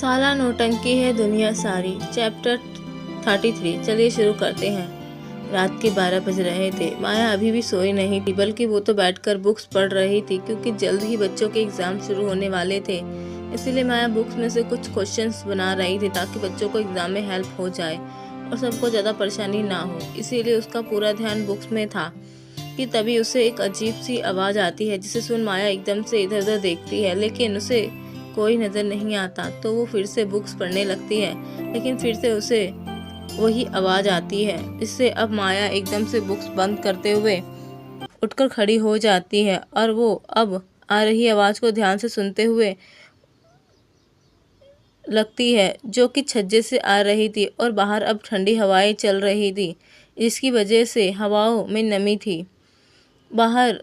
साला नौटंकी है दुनिया सारी। चैप्टर 33। चलिए शुरू करते हैं। रात के 12 बज रहे थे। माया अभी भी सोई नहीं थी, बल्कि वो तो बैठकर बुक्स पढ़ रही थी, क्योंकि जल्द ही बच्चों के एग्जाम शुरू होने वाले थे। इसीलिए माया बुक्स में से कुछ क्वेश्चंस बना रही थी, ताकि बच्चों को एग्जाम में हेल्प हो जाए और सबको ज़्यादा परेशानी ना हो। इसीलिए उसका पूरा ध्यान बुक्स में था कि तभी उसे एक अजीब सी आवाज़ आती है, जिसे सुन माया एकदम से इधर उधर देखती है, लेकिन उसे कोई नज़र नहीं आता। तो वो फिर से बुक्स पढ़ने लगती है, लेकिन फिर से उसे वही आवाज़ आती है। इससे अब माया एकदम से बुक्स बंद करते हुए उठकर खड़ी हो जाती है और वो अब आ रही आवाज़ को ध्यान से सुनते हुए लगती है, जो कि छज्जे से आ रही थी और बाहर अब ठंडी हवाएं चल रही थी, जिसकी वजह से हवाओं में नमी थी। बाहर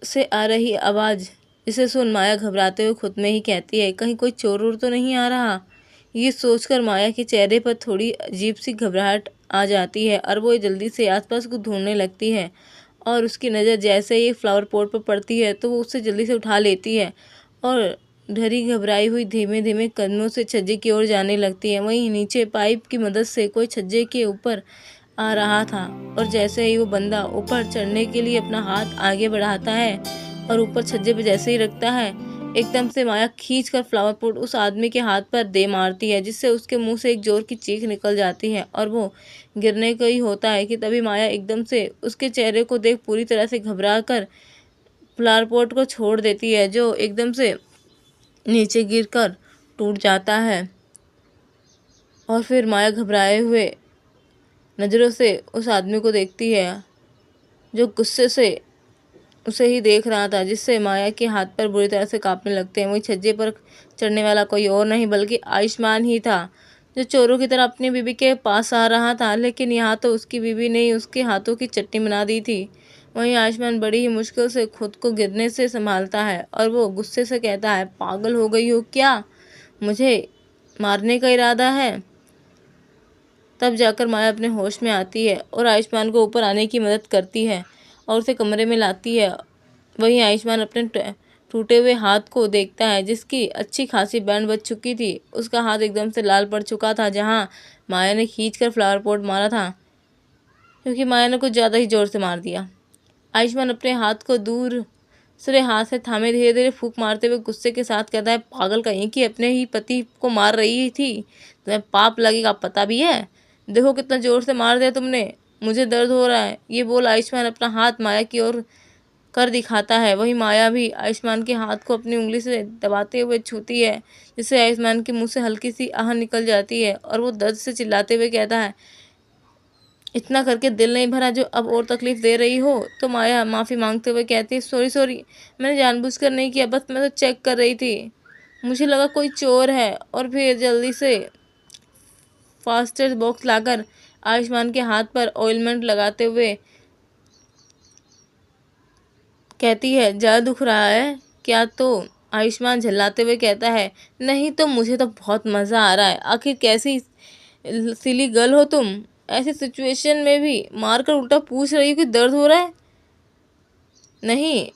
से आ रही आवाज़ जिसे सुन माया घबराते हुए खुद में ही कहती है, कहीं कोई चोर वोर तो नहीं आ रहा। ये सोचकर माया के चेहरे पर थोड़ी अजीब सी घबराहट आ जाती है और वो जल्दी से आसपास को ढूंढने लगती है। और उसकी नज़र जैसे ही फ्लावर पॉट पर पड़ती है, तो वो उसे जल्दी से उठा लेती है और डरी घबराई हुई धीमे धीमे कदमों से छज्जे की ओर जाने लगती है। वहीं नीचे पाइप की मदद से कोई छज्जे के ऊपर आ रहा था, और जैसे ही वो बंदा ऊपर चढ़ने के लिए अपना हाथ आगे बढ़ाता है और ऊपर छज्जे पे जैसे ही रखता है, एकदम से माया खींचकर फ्लावर पॉट उस आदमी के हाथ पर दे मारती है, जिससे उसके मुंह से एक जोर की चीख निकल जाती है और वो गिरने को ही होता है कि तभी माया एकदम से उसके चेहरे को देख पूरी तरह से घबरा कर फ्लावर पॉट को छोड़ देती है, जो एकदम से नीचे गिरकर टूट जाता है। और फिर माया घबराए हुए नज़रों से उस आदमी को देखती है, जो गुस्से से उसे ही देख रहा था, जिससे माया के हाथ पर बुरी तरह से कांपने लगते हैं। वही छज्जे पर चढ़ने वाला कोई और नहीं बल्कि आयुष्मान ही था, जो चोरों की तरह अपनी बीबी के पास आ रहा था, लेकिन यहाँ तो उसकी बीबी ने ही उसके हाथों की चटनी बना दी थी। वहीं आयुष्मान बड़ी ही मुश्किल से खुद को गिरने से संभालता है और वो गुस्से से कहता है, पागल हो गई हो क्या? मुझे मारने का इरादा है? तब जाकर माया अपने होश में आती है और आयुष्मान को ऊपर आने की मदद करती है और उसे कमरे में लाती है। वहीं आयुष्मान अपने टूटे हुए हाथ को देखता है, जिसकी अच्छी खासी बैंड बच चुकी थी। उसका हाथ एकदम से लाल पड़ चुका था, जहां माया ने खींचकर फ्लावर पॉट मारा था, क्योंकि माया ने कुछ ज़्यादा ही जोर से मार दिया। आयुष्मान अपने हाथ को दूसरे हाथ से थामे धीरे धीरे फूंक मारते हुए गुस्से के साथ कहता है, पागल कहीं की अपने ही पति को मार रही थी, तुम्हें पाप लगेगा पता भी है? देखो कितना जोर से मार दिया तुमने, मुझे दर्द हो रहा है। ये बोल आयुष्मान अपना हाथ माया की ओर कर दिखाता है। वही माया भी आयुष्मान के हाथ को अपनी उंगली से दबाते हुए छूती है, जिससे आयुष्मान के मुंह से हल्की सी आह निकल जाती है और वो दर्द से चिल्लाते हुए कहता है, इतना करके दिल नहीं भरा जो अब और तकलीफ दे रही हो? तो माया माफ़ी मांगते हुए कहती है, सॉरी सॉरी, मैंने जानबूझकर नहीं किया, बस मैं तो चेक कर रही थी, मुझे लगा कोई चोर है। और फिर जल्दी से फास्टेस्ट बॉक्स लाकर आयुष्मान के हाथ पर ऑइलमेंट लगाते हुए कहती है, ज़्यादा दुख रहा है क्या? तो आयुष्मान झल्लाते हुए कहता है, नहीं तो मुझे तो बहुत मज़ा आ रहा है। आखिर कैसी सिली गर्ल हो तुम, ऐसी सिचुएशन में भी मारकर उल्टा पूछ रही हो कि दर्द हो रहा है? नहीं,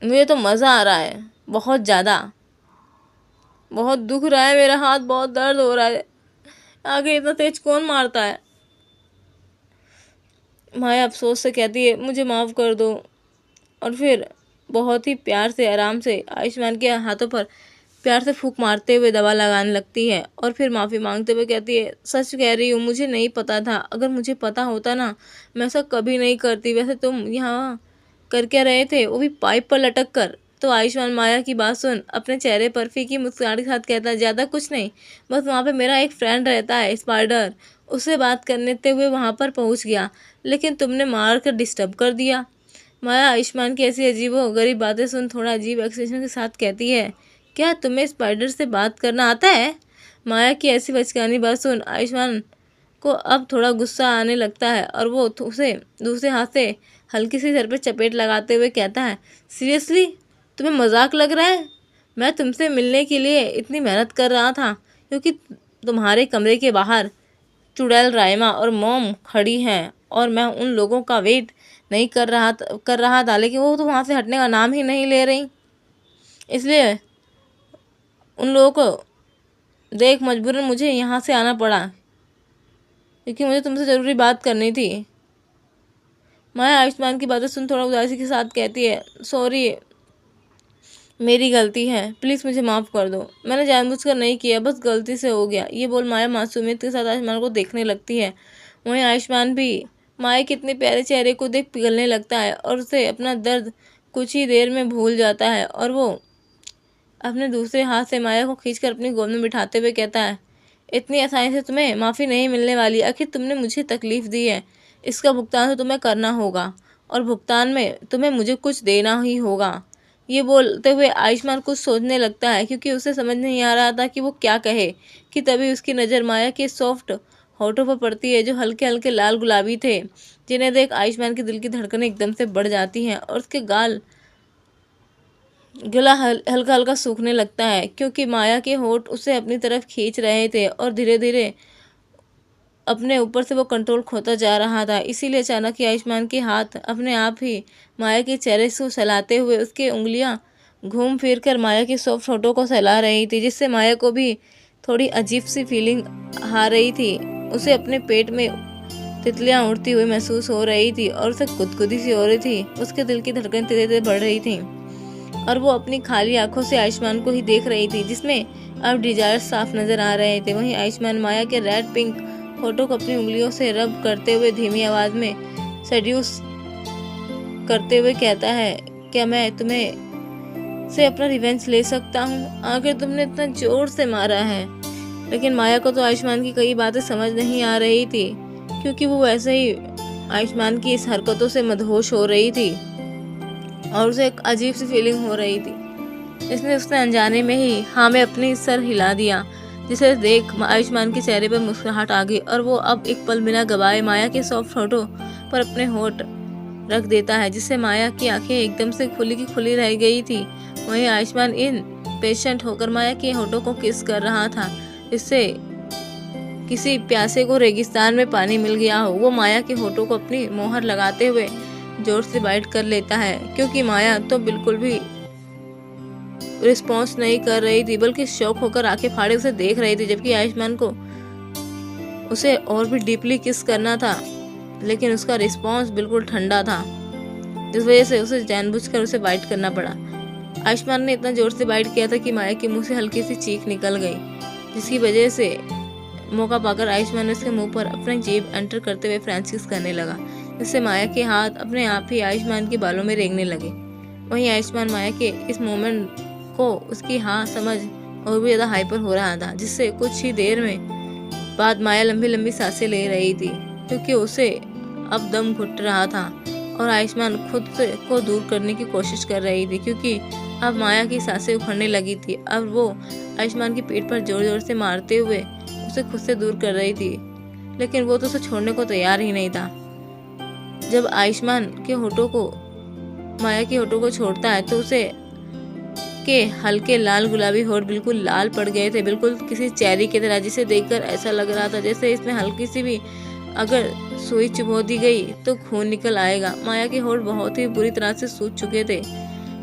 मुझे तो मज़ा आ रहा है, बहुत ज़्यादा, बहुत दुख रहा है, मेरा हाथ बहुत दर्द हो रहा है। आखिर इतना तेज कौन मारता है? माया अफसोस से कहती है, मुझे माफ़ कर दो। और फिर बहुत ही प्यार से आराम से आयुष्मान के हाथों पर प्यार से फूंक मारते हुए दवा लगाने लगती है और फिर माफ़ी मांगते हुए कहती है, सच कह रही हूँ, मुझे नहीं पता था। अगर मुझे पता होता ना, मैं ऐसा कभी नहीं करती। वैसे तुम यहाँ कर क्या रहे थे, वो भी पाइप पर लटक कर? तो आयुष्मान माया की बात सुन अपने चेहरे पर फीकी मुस्कुराहट के साथ कहता है, ज़्यादा कुछ नहीं, बस वहाँ पे मेरा एक फ्रेंड रहता है स्पाइडर, उससे बात करने हुए वहाँ पर पहुँच गया, लेकिन तुमने मार कर डिस्टर्ब कर दिया। माया आयुष्मान की ऐसी अजीबो गरीब बातें सुन थोड़ा अजीब एक्सप्रेशन के साथ कहती है, क्या तुम्हें स्पाइडर से बात करना आता है? माया की ऐसी बचकानी बात सुन आयुष्मान को अब थोड़ा गुस्सा आने लगता है और वो उसे दूसरे हाथ से हल्की सी सर पर चपेट लगाते हुए कहता है, सीरियसली तुम्हें मजाक लग रहा है? मैं तुमसे मिलने के लिए इतनी मेहनत कर रहा था, क्योंकि तुम्हारे कमरे के बाहर चुड़ैल राइमा और मॉम खड़ी हैं और मैं उन लोगों का वेट नहीं कर रहा था, लेकिन वो तो वहाँ से हटने का नाम ही नहीं ले रही, इसलिए उन लोगों को देख मजबूरन मुझे यहाँ से आना पड़ा क्योंकि मुझे तुमसे ज़रूरी बात करनी थी। माया आयुष्मान की बातें सुन थोड़ा उदासी के साथ कहती है, सॉरी, मेरी गलती है, प्लीज़ मुझे माफ़ कर दो, मैंने जानबूझकर नहीं किया, बस गलती से हो गया। ये बोल माया मासूमियत के साथ आयुष्मान को देखने लगती है। वहीं आयुष्मान भी माया के इतने प्यारे चेहरे को देख पिघलने लगता है और उसे अपना दर्द कुछ ही देर में भूल जाता है और वो अपने दूसरे हाथ से माया को खींचकर अपनी गोद में बिठाते हुए कहता है, इतनी आसानी से तुम्हें माफ़ी नहीं मिलने वाली। आखिर तुमने मुझे तकलीफ़ दी है, इसका भुगतान तो तुम्हें करना होगा और भुगतान में तुम्हें मुझे कुछ देना ही होगा। ये बोलते हुए आयुष्मान कुछ सोचने लगता है क्योंकि उसे समझ नहीं आ रहा था कि वो क्या कहे कि तभी उसकी नज़र माया के सॉफ्ट होठों पर पड़ती है जो हल्के हल्के लाल गुलाबी थे, जिन्हें देख आयुष्मान के दिल की धड़कनें एकदम से बढ़ जाती हैं और उसके गला हल्का हल्का सूखने लगता है क्योंकि माया के होठ उसे अपनी तरफ खींच रहे थे और धीरे धीरे अपने ऊपर से वो कंट्रोल खोता जा रहा था। इसीलिए अचानक ही आयुष्मान के हाथ अपने आप ही माया के चेहरे से सहलाते हुए उसकी उंगलियां घूम फिर कर माया के सॉफ्ट होठों को सहला रही थी, जिससे माया को भी थोड़ी अजीब सी फीलिंग आ रही थी। उसे अपने पेट में तितलियां उड़ती हुई महसूस हो रही थी और उसे गुदगुदी सी हो रही थी। उसके दिल की धड़कन धीरे धीरे बढ़ रही थी और वो अपनी खाली आंखों से आयुष्मान को ही देख रही थी, जिसमें अब डिजायर साफ नजर आ रहे थे। वहीं आयुष्मान माया के रेड पिंक होठों को अपनी उंगलियों से रब करते हुए धीमी आवाज में सेड्यूस करते हुए कहता है, क्या मैं तुम्हें से अपना रिवेंज ले सकता हूँ? आखिर तुमने इतना जोर से मारा है। लेकिन माया को तो आयुष्मान की कई बातें समझ नहीं आ रही थी क्योंकि वो वैसे ही आयुष्मान की इस हरकतों से मदहोश हो रही थी और उसे एक अजीब सी फीलिंग हो रही थी। इसने उसने अनजाने में ही हाँ में अपनी सर हिला दिया, जिसे देख आयुष्मान के चेहरे पर मुस्कुराहट आ गई और वो अब एक पल बिना गवाए माया के सॉफ्ट होठों पर अपने होठ रख देता है, जिससे माया की आंखें एकदम से खुली की खुली रह गई थी। वहीं आयुष्मान इन पेशेंट होकर माया के होठों को किस कर रहा था, इससे किसी प्यासे को रेगिस्तान में पानी मिल गया हो। वो माया के होठों को अपनी मोहर लगाते हुए जोर से बाइट कर लेता है क्योंकि माया तो बिल्कुल भी रिस्पॉन्स नहीं कर रही थी, बल्कि शौक होकर आंखें फाड़े उसे देख रही थी, जबकि आयुष्मान को उसे और भी डीपली किस करना था लेकिन उसका रिस्पॉन्स बिल्कुल ठंडा था, जिस वजह से उसे जानबूझकर उसे बाइट करना पड़ा। आयुष्मान ने इतना जोर से बाइट किया था कि माया के मुंह से हल्की सी चीख निकल गई, जिसकी वजह से मौका पाकर आयुष्मान ने उसके मुंह पर अपनी जीभ एंटर करते हुए फ्रेंच किस करने लगा, जिससे माया के हाथ अपने आप ही आयुष्मान के बालों में रेंगने लगे। वहीं आयुष्मान माया के इस मोमेंट को उसकी हाँ समझ और भी ज़्यादा हाइपर हो रहा था, जिससे कुछ ही देर में बाद माया लंबी लंबी सांसें ले रही थी क्योंकि उसे अब दम घुट रहा था और आयुष्मान खुद से को दूर करने की कोशिश कर रही थी क्योंकि अब माया की सांसें उखड़ने लगी थी। अब वो आयुष्मान की पीठ पर जोर जोर से मारते हुए उसे खुद से दूर कर रही थी, लेकिन वो तो उसे छोड़ने को तैयार ही नहीं था। जब आयुष्मान के होठों को माया के होठों को छोड़ता है तो उसे के हल्के लाल गुलाबी होठ बिल्कुल लाल पड़ गए थे, बिल्कुल किसी चेरी की तरह, जिसे देखकर ऐसा लग रहा था जैसे इसमें हल्की सी भी अगर सुई चुभो दी गई तो खून निकल आएगा। माया के होठ बहुत ही बुरी तरह से सूज चुके थे।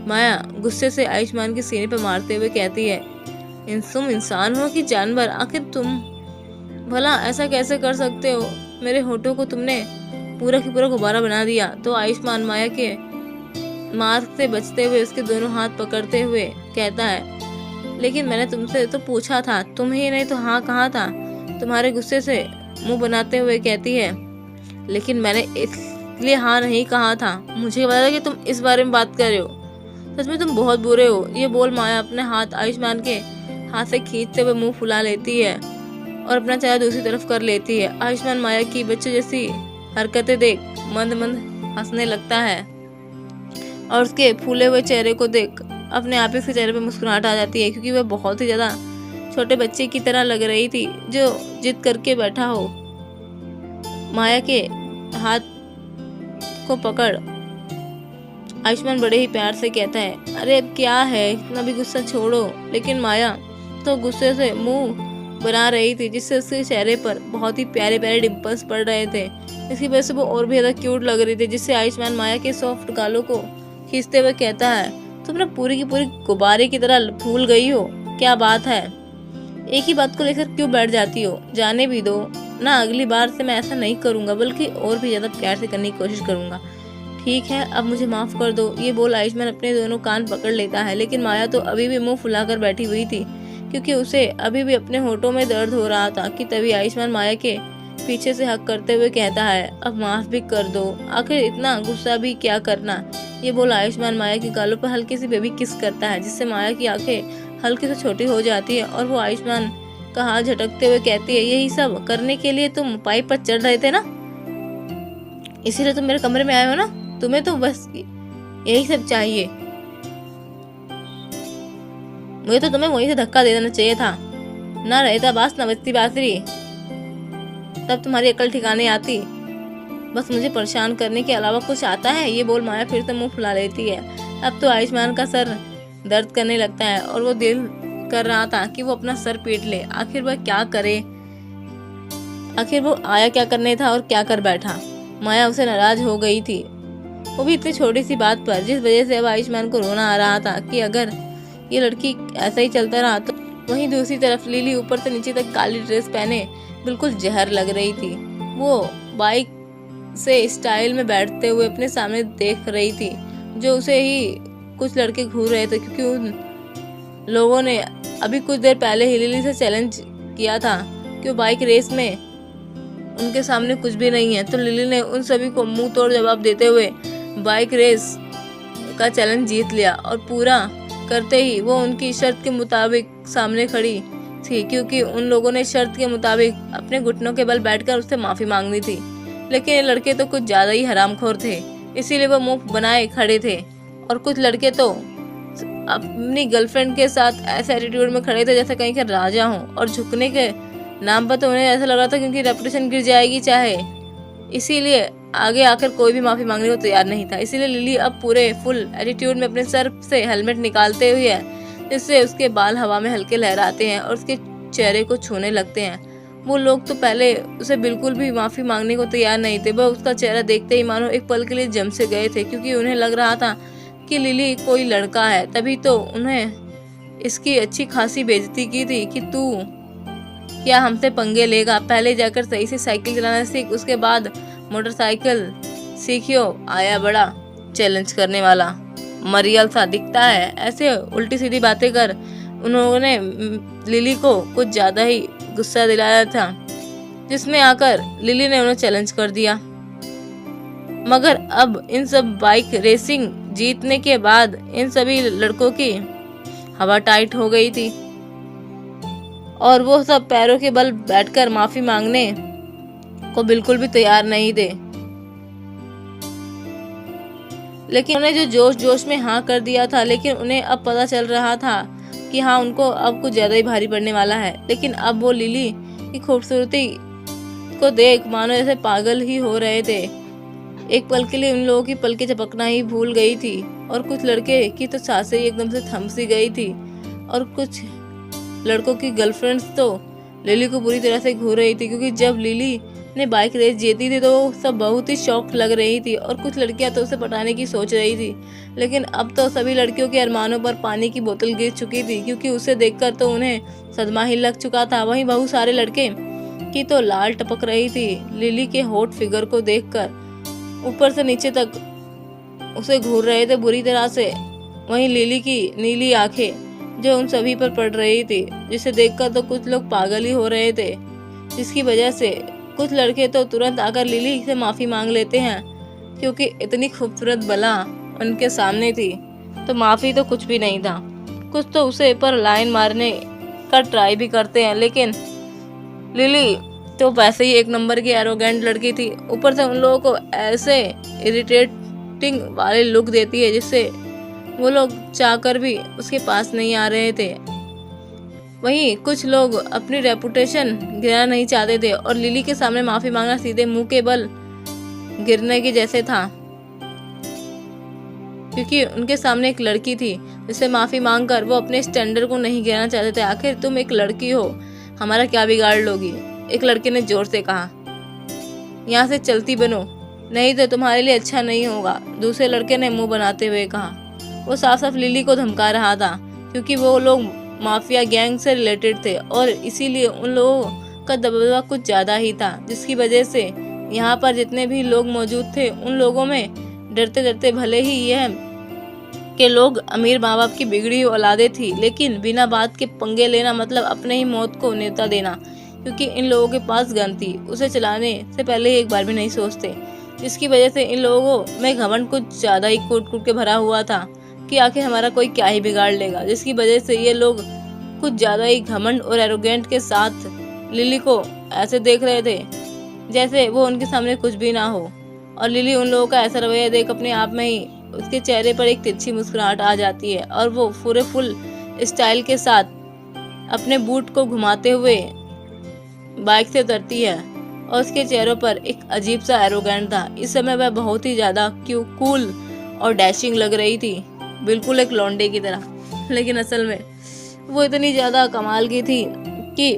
माया गुस्से से आयुष्मान के सीने पर मारते हुए कहती है, तुम इंसान हो कि जानवर? आखिर तुम भला ऐसा कैसे कर सकते हो? मेरे होठों को तुमने पूरा की पूरा गुब्बारा बना दिया। तो आयुष्मान माया के मार से बचते हुए उसके दोनों हाथ पकड़ते हुए कहता है, लेकिन मैंने तुमसे तो पूछा था, तुम ही नहीं तो हाँ कहा था। तुम्हारे गुस्से से मुंह बनाते हुए कहती है, लेकिन मैंने इसलिए हाँ नहीं कहा था, मुझे पता था कि तुम इस बारे में बात कर रहे हो। सच में तुम बहुत बुरे हो। ये बोल माया अपने हाथ आयुष्मान के हाथ से खींचते हुए मुंह फुला लेती है और अपना चेहरा दूसरी तरफ कर लेती है। आयुष्मान माया की बच्चे जैसी हरकतें देख मंद मंद हंसने लगता है और उसके फूले हुए चेहरे को देख अपने आप ही उसके चेहरे पर मुस्कुराहट आ जाती है क्योंकि वह बहुत ही ज़्यादा छोटे बच्चे की तरह लग रही थी जो जिद करके बैठा हो। माया के हाथ को पकड़ आयुष्मान बड़े ही प्यार से कहता है, अरे अब क्या है, इतना भी गुस्सा छोड़ो। लेकिन माया तो गुस्से से मुंह बना रही थी, जिससे उसके चेहरे पर बहुत ही प्यारे प्यारे डिम्पल्स पड़ रहे थे। इसकी वजह से वो और भी ज़्यादा क्यूट लग रही थी, जिससे आयुष्मान माया के सॉफ्ट गालों को खींचते हुए कहता है, तुम ना पूरी की पूरी गुब्बारे की तरह फूल गई हो। क्या बात है, एक ही बात को लेकर क्यों बैठ जाती हो? जाने भी दो ना, अगली बार से मैं ऐसा नहीं करूँगा, बल्कि और भी ज़्यादा प्यार से करने की कोशिश करूँगा। ठीक है, अब मुझे माफ़ कर दो। ये बोल आयुष्मान अपने दोनों कान पकड़ लेता है, लेकिन माया तो अभी भी मुंह फुलाकर बैठी हुई थी, क्योंकि उसे अभी भी अपने होठों में दर्द हो रहा था। कि तभी आयुष्मान माया के पीछे से हक करते हुए कहता है, अब माफ़ भी कर दो, आखिर इतना गुस्सा भी क्या करना। ये बोल आयुष्मान माया की गालों पर हल्की सी बेबी किस करता है, जिससे माया की आंखें हल्की से छोटी हो जाती है और वो आयुष्मान का हाथ झटकते हुए कहती है, यही सब करने के लिए तुम पाइप पर चढ़ रहे थे ना, इसीलिए तुम मेरे कमरे में आए हो ना, तुम्हें तो बस यही सब चाहिए। मुझे तो तुम्हें वहीं से धक्का दे देना चाहिए था, ना रहता बास ना बजती बांसुरी, तब तुम्हारी अकल ठिकाने आती। बस मुझे परेशान करने के अलावा कुछ आता है? ये बोल माया फिर से मुंह फुला लेती है। अब तो आयुष्मान का सर दर्द करने लगता है और वो दिल कर रहा था कि वो अपना सर पीट ले। आखिर वह क्या करे, आखिर वो आया क्या करने था और क्या कर बैठा। माया उसे नाराज हो गई थी, वो भी इतनी छोटी सी बात पर, जिस वजह से अब आयुष्मान को रोना आ रहा था कि अगर ये लड़की ऐसा ही चलता रहा तो। वहीं दूसरी तरफ लिली ऊपर से नीचे तक काली ड्रेस पहने बिल्कुल जहर लग रही थी। वो बाइक से स्टाइल में बैठते हुए अपने सामने देख रही थी, जो उसे ही कुछ लड़के घूर रहे थे, क्योंकि उन लोगों ने अभी कुछ देर पहले ही लिली से चैलेंज किया था कि वो बाइक रेस में उनके सामने कुछ भी नहीं है। तो लिली ने उन सभी को मुंह तोड़ जवाब देते हुए बाइक रेस का चैलेंज जीत लिया और पूरा करते ही वो उनकी शर्त के मुताबिक सामने खड़ी थी, क्योंकि उन लोगों ने शर्त के मुताबिक अपने घुटनों के बल बैठकर उससे माफी मांगनी थी। लेकिन ये लड़के तो कुछ ज्यादा ही हरामखोर थे, इसीलिए वो मुंह बनाए खड़े थे। और कुछ लड़के तो अपनी गर्लफ्रेंड के साथ ऐसे एटीट्यूड में खड़े थे जैसे कहीं के राजा हों, और झुकने के नाम पर तो उन्हें ऐसा लग रहा था क्योंकि रेपुटेशन गिर जाएगी चाहे, इसीलिए आगे आकर कोई भी माफी मांगने को तैयार नहीं था। इसीलिए लिली अब पूरे फुल एटीट्यूड में अपने सर से हेलमेट निकालते हुए है, जिससे उसके बाल हवा में हल्के लहराते हैं और उसके चेहरे को छूने लगते हैं। वो लोग तो पहले उसे बिल्कुल भी माफी मांगने को तैयार नहीं थे, वह उसका चेहरा देखते ही मानो एक पल के लिए जम से गए थे, क्योंकि उन्हें लग रहा था कि लिली कोई लड़का है। तभी तो उन्हें इसकी अच्छी खासी बेइज्जती की थी कि तू क्या हमसे पंगे लेगा, पहले जाकर सही से साइकिल चलाना सीख, उसके बाद मोटरसाइकिल सीखियो। आया बड़ा चैलेंज करने वाला, मरियल सा दिखता है। ऐसे उल्टी सीधी बातें कर उन्होंने लिली को कुछ ज्यादा ही गुस्सा दिलाया था, जिसमें आकर लिली ने उन्हें चैलेंज कर दिया। मगर अब इन सब बाइक रेसिंग जीतने के बाद इन सभी लड़कों की हवा टाइट हो गई थी और वो सब पैरों के बल बैठकर माफी मांगने को बिल्कुल भी तैयार नहीं थे। लेकिन उन्हें जो जोश जोश में हाँ कर दिया था, लेकिन उन्हें अब पता चल रहा था कि हाँ, उनको अब कुछ ज्यादा ही भारी पड़ने वाला है। लेकिन अब वो लिली की खूबसूरती को देख मानो जैसे पागल ही हो रहे थे। एक पल के लिए उन लोगों की पलकें झपकना ही भूल गई थी और कुछ लड़के की तो सांसें एकदम से थम सी गई थी और कुछ लड़कों की गर्लफ्रेंड्स तो लिली को बुरी तरह से घूर रही थी, क्योंकि जब लिली ने बाइक रेस जीती थी तो सब बहुत ही शॉक लग रही थी और कुछ लड़कियां तो उसे पटाने की सोच रही थी। लेकिन अब तो सभी लड़कियों के अरमानों पर पानी की बोतल गिर चुकी थी, क्योंकि उसे देखकर तो उन्हें सदमा ही लग चुका था। वहीं बहुत सारे लड़के की तो लाल टपक रही थी लिली के हॉट फिगर को देखकर, ऊपर से नीचे तक उसे घूर रहे थे बुरी तरह से। वहीं लिली की नीली आंखें जो उन सभी पर पड़ रही थी, जिसे देखकर तो कुछ लोग पागल ही हो रहे थे, जिसकी वजह से कुछ लड़के तो तुरंत आकर लिली से माफी मांग लेते हैं, क्योंकि इतनी खूबसूरत बला उनके सामने थी तो माफी तो कुछ भी नहीं था। कुछ तो उसे पर लाइन मारने का ट्राई भी करते हैं, लेकिन लिली तो वैसे ही एक नंबर की एरोगेंट लड़की थी, ऊपर से उन लोगों को ऐसे इरिटेटिंग वाले लुक देती है जिससे वो लोग चाहकर भी उसके पास नहीं आ रहे थे। वहीं कुछ लोग अपनी रेपुटेशन गिराना नहीं चाहते थे और लिली के सामने माफी मांगना सीधे मुंह के बल गिरने के जैसे था, क्योंकि उनके सामने एक लड़की थी जिससे माफी मांगकर वो अपने स्टैंडर्ड को नहीं गिराना चाहते थे। आखिर तुम एक लड़की हो, हमारा क्या बिगाड़ लोगी, एक लड़के ने जोर से कहा। यहाँ से चलती बनो, नहीं तो तुम्हारे लिए अच्छा नहीं होगा, दूसरे लड़के ने मुंह बनाते हुए कहा। वो साफ साफ लिली को धमका रहा था, क्योंकि वो लोग माफिया गैंग से रिलेटेड थे और इसीलिए उन लोगों का दबदबा कुछ ज़्यादा ही था, जिसकी वजह से यहाँ पर जितने भी लोग मौजूद थे उन लोगों में डरते डरते, भले ही यह के लोग अमीर माँ बाप की बिगड़ी हुई औलादे थी, लेकिन बिना बात के पंगे लेना मतलब अपने ही मौत को न्योता देना, क्योंकि इन लोगों के पास गन थी, उसे चलाने से पहले ही एक बार भी नहीं सोचते, जिसकी वजह से इन लोगों में घमंड कुछ ज़्यादा ही कूट कूट के भरा हुआ था कि आखिर हमारा कोई क्या ही बिगाड़ लेगा, जिसकी वजह से ये लोग कुछ ज़्यादा ही घमंड और एरोगेंट के साथ लिली को ऐसे देख रहे थे जैसे वो उनके सामने कुछ भी ना हो। और लिली उन लोगों का ऐसा रवैया देख अपने आप में ही उसके चेहरे पर एक तिरछी मुस्कुराहट आ जाती है और वो पूरे फुल स्टाइल के साथ अपने बूट को घुमाते हुए बाइक से उतरती है और उसके चेहरों पर एक अजीब सा एरोगेंट था। इस समय वह बहुत ही ज़्यादा कूल और डैशिंग लग रही थी, बिल्कुल एक लौंडे की तरह, लेकिन असल में वो इतनी ज़्यादा कमाल की थी कि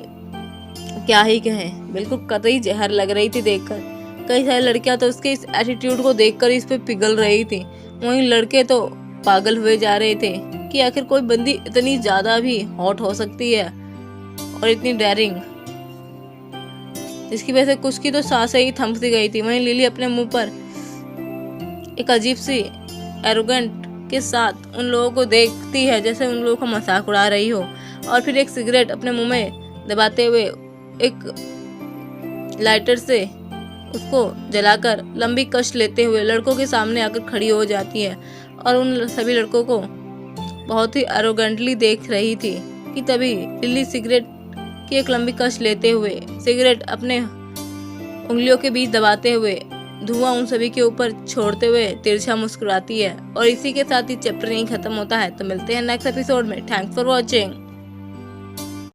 क्या ही कहें, बिल्कुल कतई जहर लग रही थी देखकर। कई सारी लड़कियां तो उसके इस एटीट्यूड को देखकर इस पे पिघल रही थी, वहीं लड़के तो पागल हुए जा रहे थे कि आखिर कोई बंदी इतनी ज़्यादा भी हॉट हो सकती है और इतनी डेयरिंग, जिसकी वजह से कुछ की तो सांसें ही थम सी गई थी। वहीं लिली अपने मुंह पर एक अजीब सी एरोगेंट के साथ उन लोगों को देखती है जैसे उन लोगों का मजाक उड़ा रही हो, और फिर एक सिगरेट अपने मुंह में दबाते हुए एक लाइटर से उसको जलाकर लंबी कश लेते हुए लड़कों के सामने आकर खड़ी हो जाती है और उन सभी लड़कों को बहुत ही एरोगेंटली देख रही थी कि तभी लिली सिगरेट की एक लंबी कश लेते हुए सिगरेट अपने उंगलियों के बीच दबाते हुए धुआं उन सभी के ऊपर छोड़ते हुए तिरछा मुस्कुराती है। और इसी के साथ ही चैप्टर नहीं खत्म होता है। तो मिलते हैं नेक्स्ट एपिसोड में। Thanks for watching.